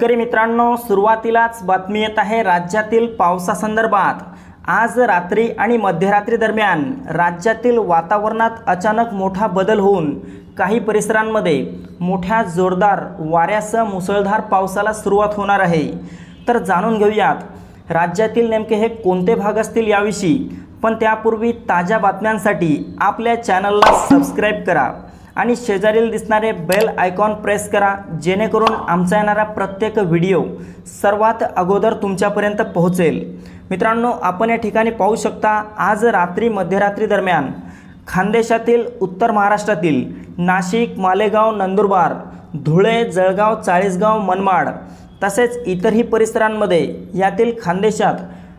शेतकरी मित्रांनो, सुरुवातीलाच बातमी येत आहे राज्यातील पावसासंदर्भात। आज रात्री आणि मध्यरात्री दरम्यान राज्यातील वातावरणात अचानक मोठा बदल होऊन काही परिसरांमध्ये मोठ्या जोरदार वाऱ्यासह मुसळधार पावसाला सुरुवात होणार आहे। तर जाणून घेऊयात राज्यातील नेमके हे कोणते भाग असतील याविषयी। पण त्यापूर्वी ताज्या बातम्यांसाठी आपल्या चॅनलला सबस्क्राइब करा आणि शेजारील दिसणारे बेल आयकॉन प्रेस करा, जेणेकरून आमचा येणारा प्रत्येक व्हिडिओ सर्वात अगोदर तुमच्यापर्यंत पोहोचेल। मित्रांनो, आपण या ठिकाणी पाहू शकता, आज रात्री मध्यरात्री दरम्यान खानदेशातील उत्तर महाराष्ट्रातील नाशिक, मालेगाव, नंदुरबार, धुळे, जळगाव, चाळीसगाव, मनमाड तसेच इतरही परिसरांमध्ये यातील खानदेशात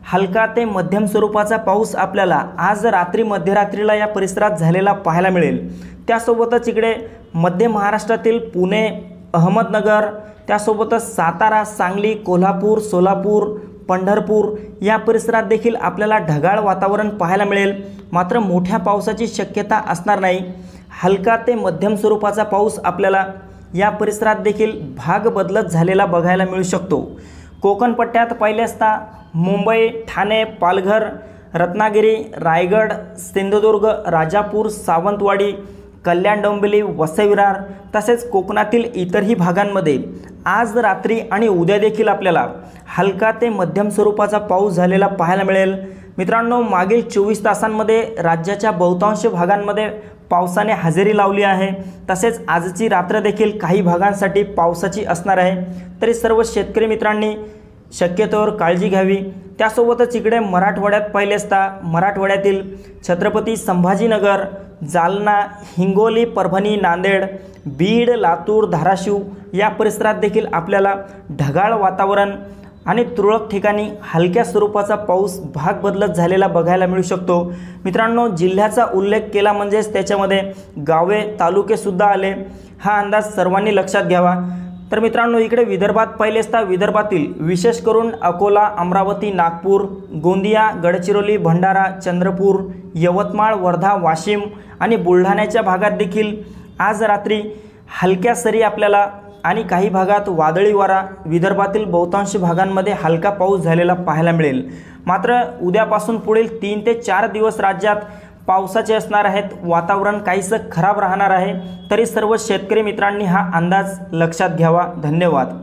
हलका ते मध्यम स्वरूपाचा पाऊस आपल्याला आज रात्री मध्यरात्रीला या परिसरात झालेला पाहायला मिळेल। त्यासोबतच इकडे मध्य महाराष्ट्रातील पुणे, अहमदनगर, त्यासोबतच सातारा, सांगली, कोल्हापूर, सोलापूर, पंढरपूर या परिसरात देखील आपल्याला ढगाळ वातावरण पाहायला मिळेल। मात्र मोठ्या पावसाची शक्यता असणार नाही। हलका ते मध्यम स्वरूपाचा पाऊस आपल्याला या परिसरात देखील भाग बदलत झालेला बघायला मिळू शकतो। कोकण पट्ट्यात पाहिले असता मुंबई, ठाणे, पालघर, रत्नागिरी, रायगड, सिंधुदुर्ग, राजापूर, सावंतवाडी, कल्याण, डोंबिवली, वसई विरार तसेच कोकणातील इतरही भागांमध्ये आज रात्री आणि उद्या देखील आपल्याला हलका ते मध्यम स्वरूपाचा पाऊस झालेला पाहायला मिळेल। मित्रांनो, मागील 24 तासांमध्ये राज्याच्या बहुतांश भागांमध्ये पावसाने हजेरी लावली आहे। तसेच आजची रात्र देखील काही भागांसाठी पावसाची असणार आहे। तरी सर्व शेतकरी मित्रांनी शक्यतोवर काळजी घ्यावी। त्यासोबतच इकडे मराठवाड्यात पाहिले असता मराठवाड्यातील छत्रपती संभाजीनगर, जालना, हिंगोली, परभणी, नांदेड, बीड, लातूर, धाराशिव या परिसरात देखील आपल्याला ढगाळ वातावरण आणि तुरळक ठिकाणी हलक्या स्वरूपाचा पाऊस भाग बदलत झालेला बघायला मिळू शकतो। मित्रांनो, जिल्ह्याचा उल्लेख केला म्हणजेच त्याच्यामध्ये गावे, तालुके सुद्धा आले। हा अंदाज सर्वांनी लक्षात घ्यावा। तर मित्रांनो, इकडे विदर्भात पाहिले असता विदर्भातील विशेष करून अकोला, अमरावती, नागपूर, गोंदिया, गडचिरोली, भंडारा, चंद्रपूर, यवतमाळ, वर्धा, वाशिम आणि बुलढाण्याच्या भागात देखील आज रात्री हलक्या सरी आपल्याला आणि काही भागात वादळी वारा, विदर्भातील बहुतांश भागांमध्ये हलका पाऊस झालेला पाहायला मिळेल। मात्र उद्यापासून पुढील 3 ते 4 दिवस राज्यात पावसाचे असणार आहेत। वातावरण काहीसं खराब राहणार आहे। तरी सर्व शेतकरी मित्रांनी हा अंदाज लक्षात घ्यावा। धन्यवाद।